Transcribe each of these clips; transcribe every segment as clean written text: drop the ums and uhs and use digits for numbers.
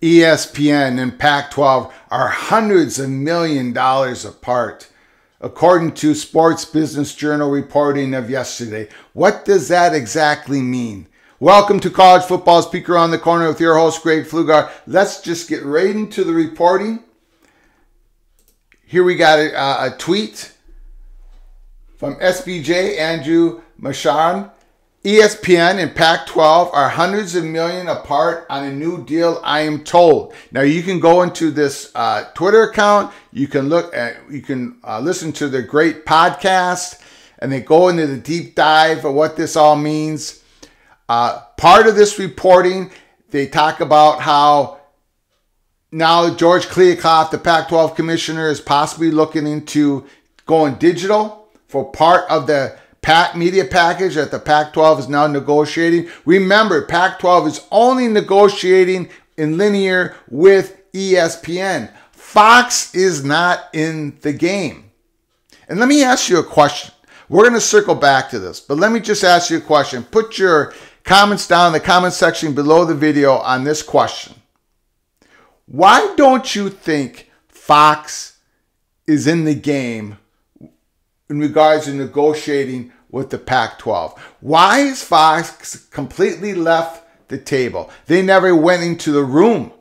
ESPN and Pac-12 are hundreds of millions of dollars apart, according to Sports Business Journal reporting of yesterday. What does that exactly mean? Welcome to College Football's Peek Around the Corner with your host, Greg Pflugar. Let's just get right into the reporting. Here we got a tweet from SBJ, Andrew Marchand. ESPN and Pac-12 are hundreds of millions apart on a new deal, I am told. Now you can go into this Twitter account. You can listen to their great podcast, and they go into the deep dive of what this all means. Part of this reporting, they talk about how now George Kliavkoff, the Pac-12 commissioner, is possibly looking into going digital for part of the PAC media package that the Pac-12 is now negotiating. Remember, Pac-12 is only negotiating in linear with ESPN. Fox is not in the game. And let me ask you a question. We're going to circle back to this, but let me just ask you a question. Put your comments down in the comment section below the video on this question. Why don't you think Fox is in the game in regards to negotiating with the Pac-12? Why is Fox completely left the table? They never went into the room.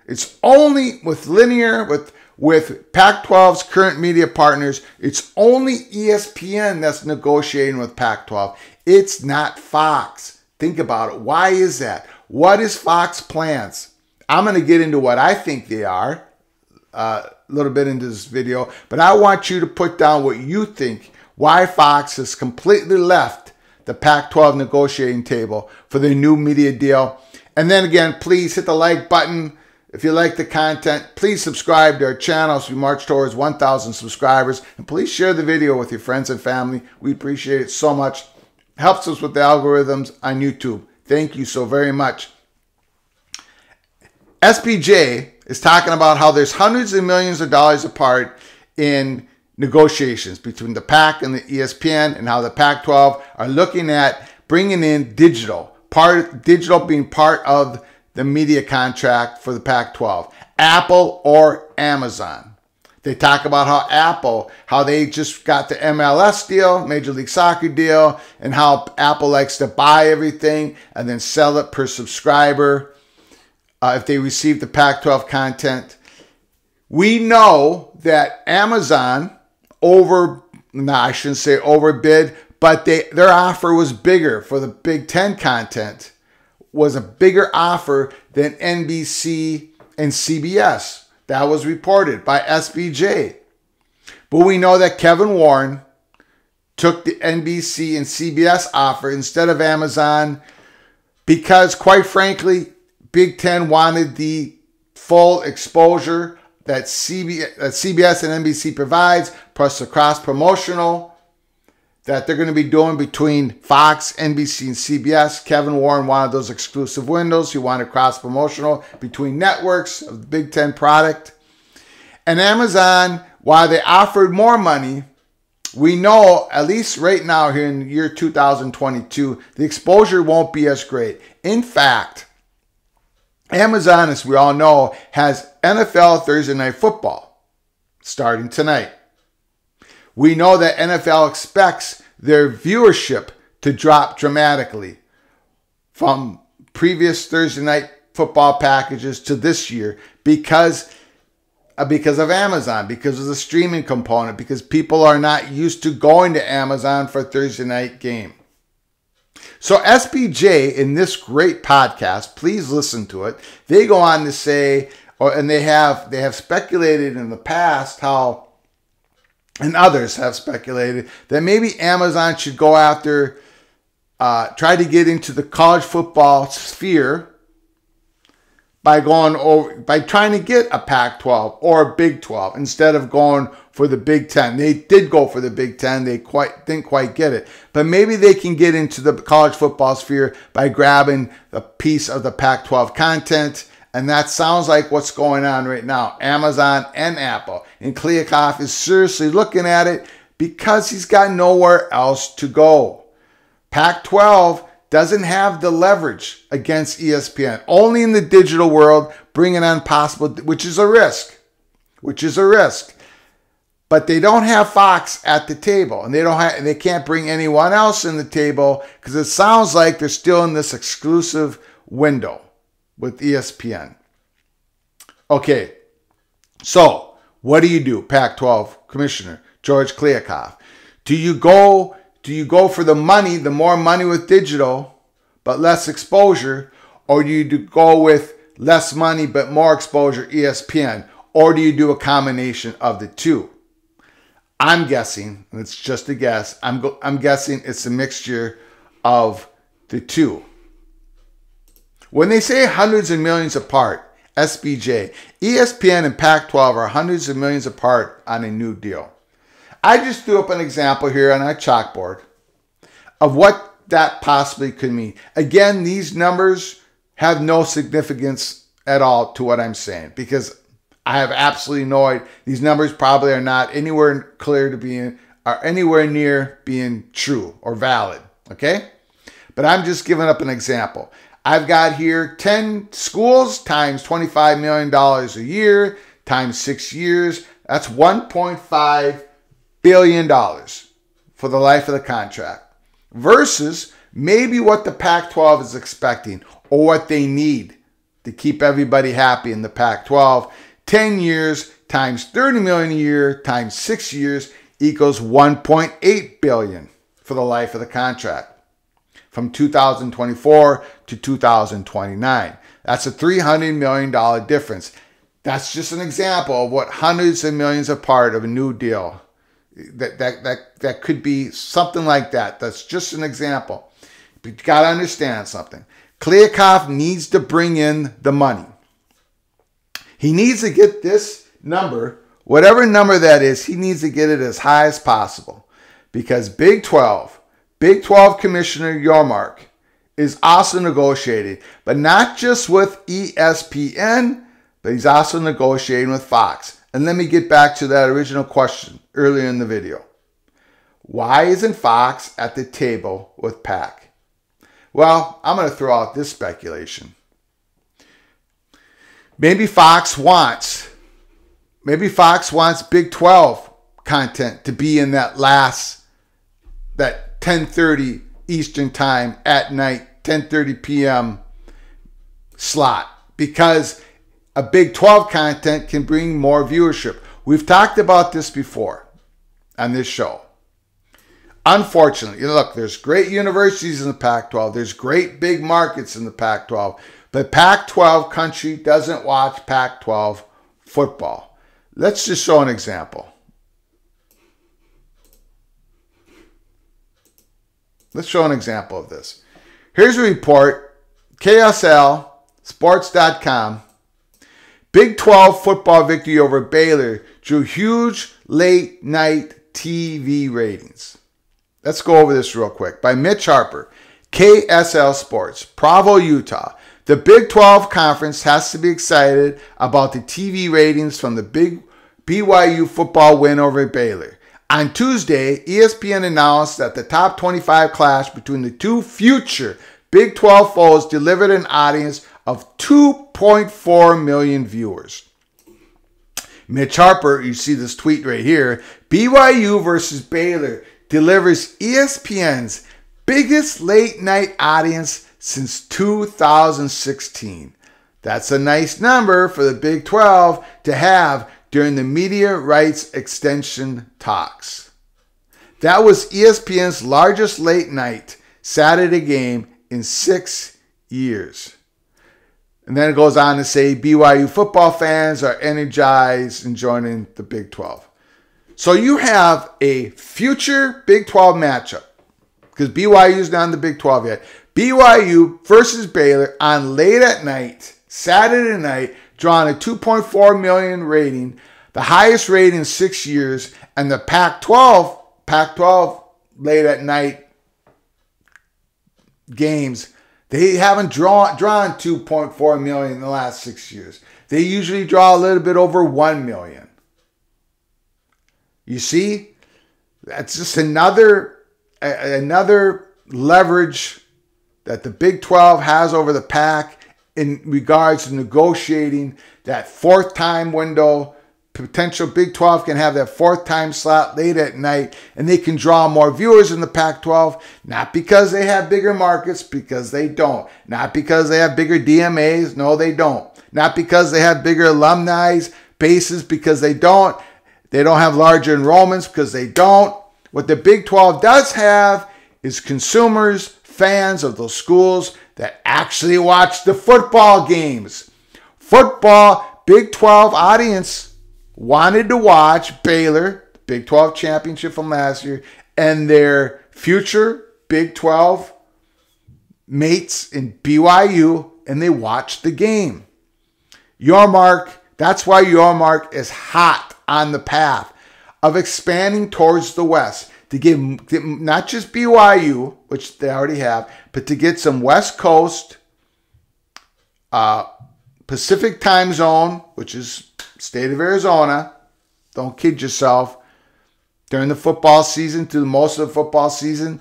It's only with linear, with Pac-12's current media partners, it's only ESPN that's negotiating with Pac-12. It's not Fox. Think about it. Why is that? What is Fox's plans? I'm going to get into what I think they are a little bit into this video, but I want you to put down what you think, why Fox has completely left the Pac-12 negotiating table for the new media deal. And then again, please hit the like button. If you like the content, please subscribe to our channel as we march towards 1,000 subscribers. And please share the video with your friends and family. We appreciate it so much. It helps us with the algorithms on YouTube. Thank you so very much. SBJ is talking about how there's hundreds of millions of dollars apart in negotiations between the PAC and the ESPN, and how the Pac-12 are looking at bringing in digital being part of the media contract for the Pac-12, Apple or Amazon. They talk about how they just got the MLS deal, Major League Soccer deal, and how Apple likes to buy everything and then sell it per subscriber if they receive the Pac-12 content. We know that Amazon overbid, but their offer was bigger for the Big Ten content, was a bigger offer than NBC and CBS. That was reported by SBJ. But we know that Kevin Warren took the NBC and CBS offer instead of Amazon because, quite frankly, Big Ten wanted the full exposure that CBS and NBC provides, plus the cross-promotional that they're going to be doing between Fox, NBC, and CBS. Kevin Warren wanted those exclusive windows. He wanted cross-promotional between networks of the Big Ten product. And Amazon, while they offered more money, we know, at least right now here in the year 2022, the exposure won't be as great. In fact, Amazon, as we all know, has NFL Thursday Night Football starting tonight. We know that NFL expects their viewership to drop dramatically from previous Thursday Night Football packages to this year because of Amazon, because of the streaming component, because people are not used to going to Amazon for a Thursday night game. So SBJ, in this great podcast, please listen to it. They go on to say, and they have speculated in the past how, and others have speculated, that maybe Amazon should go after, try to get into the college football sphere by trying to get a Pac-12 or a Big 12 instead of going for the Big 10. They did go for the Big 10. They didn't quite get it. But maybe they can get into the college football sphere by grabbing a piece of the Pac-12 content. And that sounds like what's going on right now. Amazon and Apple. And Kliavkoff is seriously looking at it because he's got nowhere else to go. Pac-12 doesn't have the leverage against ESPN. Only in the digital world, bringing on possible, which is a risk. But they don't have Fox at the table, and they can't bring anyone else in the table because it sounds like they're still in this exclusive window with ESPN. Okay, so what do? Pac-12 Commissioner George Kliavkoff. Do you go for the money, the more money with digital, but less exposure, or do you go with less money but more exposure, ESPN, or do you do a combination of the two? I'm guessing, and it's just a guess, I'm guessing it's a mixture of the two. When they say hundreds of millions apart, SBJ, ESPN and Pac-12 are hundreds of millions apart on a new deal. I just threw up an example here on our chalkboard of what that possibly could mean. Again, these numbers have no significance at all to what I'm saying because I have absolutely no idea. These numbers probably are not anywhere clear to being, are anywhere near being true or valid, okay? But I'm just giving up an example. I've got here 10 schools times $25 million a year times 6 years. That's $1.5 billion for the life of the contract versus maybe what the Pac-12 is expecting or what they need to keep everybody happy in the Pac-12. 10 years times $30 million a year times 6 years equals $1.8 billion for the life of the contract from 2024 to 2029. That's a $300 million difference. That's just an example of what hundreds of millions are part of a new deal. That could be something like that. That's just an example. But you got to understand something. Kliavkoff needs to bring in the money. He needs to get this number, whatever number that is, he needs to get it as high as possible. Because Big 12 Commissioner Yormark is also negotiating, but not just with ESPN, but he's also negotiating with Fox. And let me get back to that original question earlier in the video. Why isn't Fox at the table with PAC? Well, I'm going to throw out this speculation. Maybe Fox wants Big 12 content to be in that 10:30 Eastern time at night, 10:30 p.m. slot, because a Big 12 content can bring more viewership. We've talked about this before on this show. Unfortunately, look, there's great universities in the Pac-12. There's great big markets in the Pac-12. But Pac-12 country doesn't watch Pac-12 football. Let's just show an example. Let's show an example of this. Here's a report, KSL, sports.com. Big 12 football victory over Baylor drew huge late night TV ratings. Let's go over this real quick. By Mitch Harper, KSL Sports, Provo, Utah. The Big 12 Conference has to be excited about the TV ratings from the big BYU football win over Baylor. On Tuesday, ESPN announced that the top 25 clash between the two future Big 12 foes delivered an audience of 2.4 million viewers. Mitch Harper, you see this tweet right here, BYU versus Baylor delivers ESPN's biggest late night audience since 2016. That's a nice number for the Big 12 to have during the media rights extension talks. That was ESPN's largest late night Saturday game in 6 years. And then it goes on to say BYU football fans are energized and joining the Big 12. So you have a future Big 12 matchup because BYU's not in the Big 12 yet. BYU versus Baylor on late at night, Saturday night, drawing a 2.4 million rating, the highest rating in 6 years, and the Pac-12 late at night games, they haven't drawn 2.4 million in the last 6 years. They usually draw a little bit over 1 million. You see, that's just another leverage that the Big 12 has over the Pac in regards to negotiating that fourth time window. Potential Big 12 can have that fourth time slot late at night, and they can draw more viewers in the Pac-12, not because they have bigger markets, because they don't. Not because they have bigger DMAs, no, they don't. Not because they have bigger alumni bases, because they don't. They don't have larger enrollments, because they don't. What the Big 12 does have is consumers, fans of those schools that actually watch the football games. Football, Big 12 audience wanted to watch Baylor, Big 12 championship from last year, and their future Big 12 mates in BYU, and they watched the game. Yormark, that's why Yormark is hot on the path of expanding towards the West to get not just BYU, which they already have, but to get some West Coast, Pacific time zone, which is state of Arizona. Don't kid yourself. During the football season, through most of the football season,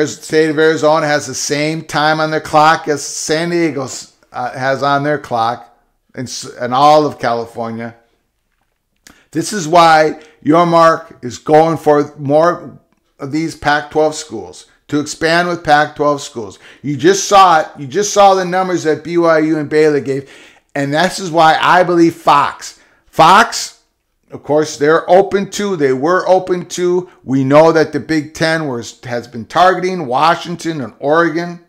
state of Arizona has the same time on their clock as San Diego has on their clock, and all of California. This is why Yormark is going for more of these Pac-12 schools, to expand with Pac-12 schools. You just saw it. You just saw the numbers that BYU and Baylor gave. And this is why I believe Fox, of course, they were open to. We know that the Big Ten has been targeting Washington and Oregon,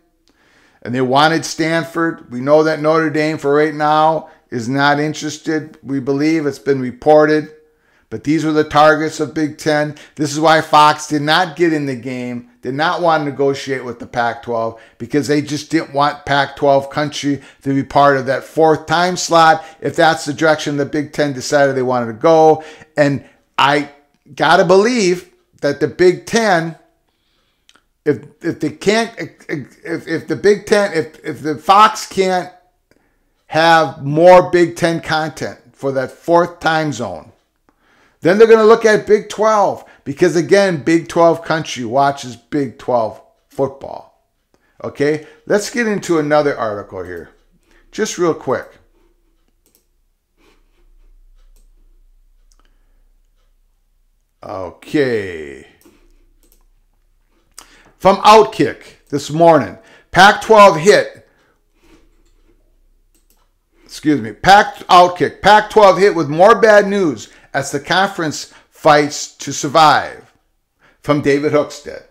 and they wanted Stanford. We know that Notre Dame for right now is not interested. We believe it's been reported. But these were the targets of Big Ten. This is why Fox did not get in the game, did not want to negotiate with the Pac-12, because they just didn't want Pac-12 country to be part of that fourth time slot if that's the direction the Big Ten decided they wanted to go. And I got to believe that the Big Ten, if the Fox can't have more Big Ten content for that fourth time zone, then they're going to look at Big 12, because, again, Big 12 country watches Big 12 football. Okay, let's get into another article here, just real quick. Okay. From Outkick this morning, Pac-12 hit. Pac-12 hit with more bad news as the conference fights to survive. From David Hookstead.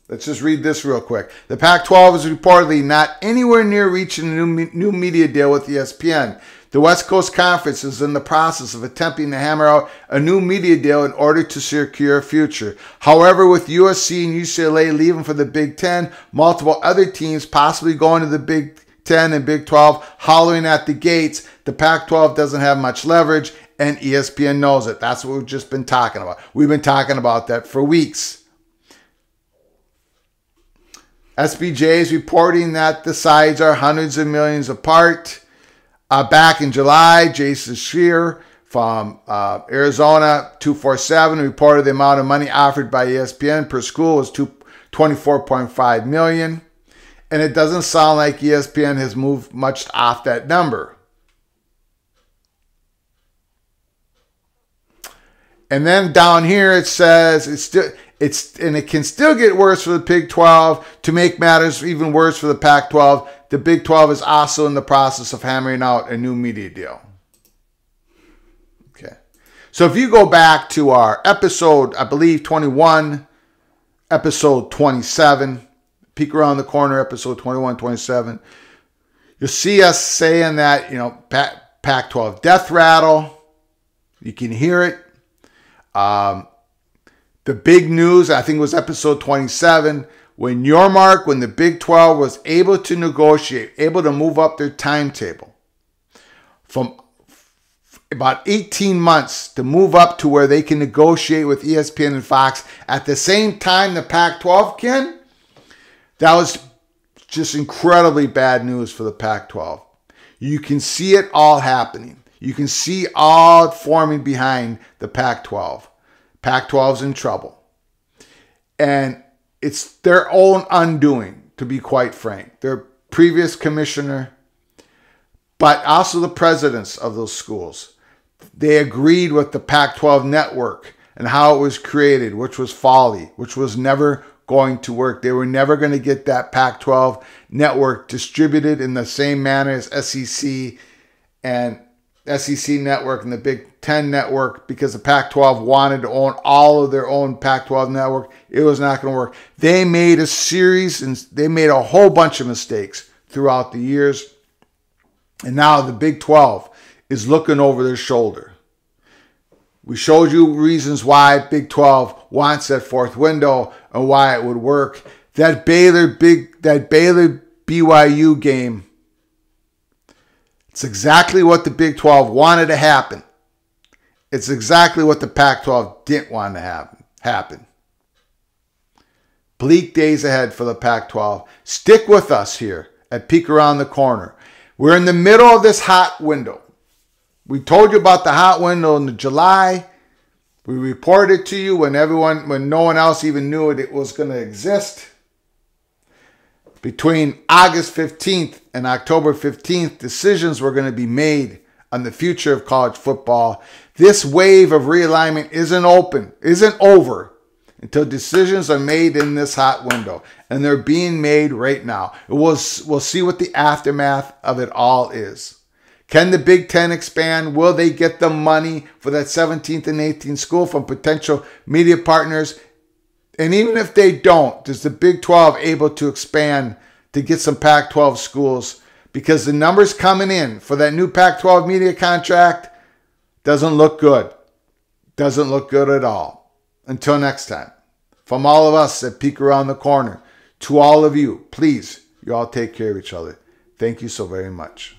Let's just read this real quick. The Pac-12 is reportedly not anywhere near reaching a new media deal with ESPN. The West Coast Conference is in the process of attempting to hammer out a new media deal in order to secure a future. However, with USC and UCLA leaving for the Big Ten, multiple other teams possibly going to the Big Ten and Big 12 hollering at the gates, the Pac-12 doesn't have much leverage, and ESPN knows it. That's what we've just been talking about. We've been talking about that for weeks. SBJ is reporting that the sides are hundreds of millions apart. Back in July, Jason Scheer from Arizona 247 reported the amount of money offered by ESPN per school was $24.5 million. And it doesn't sound like ESPN has moved much off that number. And then down here it says it can still get worse for the Big 12. To make matters even worse for the Pac-12, the Big 12 is also in the process of hammering out a new media deal. Okay. So if you go back to our episode, I believe 21, episode 27, peek around the corner, episode 21, 27, you'll see us saying that, Pac-12 death rattle. You can hear it. The big news, I think it was episode 27, when the Big 12 was able to negotiate, able to move up their timetable from about 18 months to move up to where they can negotiate with ESPN and Fox at the same time the Pac-12 can, that was just incredibly bad news for the Pac-12. You can see it all happening. You can see all forming behind the Pac-12. Pac-12's in trouble. And it's their own undoing, to be quite frank. They're previous commissioner, but also the presidents of those schools. They agreed with the Pac-12 network and how it was created, which was folly, which was never going to work. They were never going to get that Pac-12 network distributed in the same manner as SEC and SEC network and the Big Ten network, because the Pac-12 wanted to own all of their own Pac-12 network. It was not going to work. They made a series and they made a whole bunch of mistakes throughout the years. And now the Big 12 is looking over their shoulder. We showed you reasons why Big 12 wants that fourth window and why it would work. That Baylor BYU game, it's exactly what the Big 12 wanted to happen. It's exactly what the Pac-12 didn't want to happen. Bleak days ahead for the Pac-12. Stick with us here at Peek Around the Corner. We're in the middle of this hot window. We told you about the hot window in July. We reported to you when no one else even knew it was going to exist. Between August 15th and October 15th, decisions were going to be made on the future of college football. This wave of realignment isn't over until decisions are made in this hot window. And they're being made right now. We'll see what the aftermath of it all is. Can the Big Ten expand? Will they get the money for that 17th and 18th school from potential media partners? And even if they don't, is the Big 12 able to expand to get some Pac-12 schools? Because the numbers coming in for that new Pac-12 media contract doesn't look good. Doesn't look good at all. Until next time, from all of us at Peek Around the Corner, to all of you, please, you all take care of each other. Thank you so very much.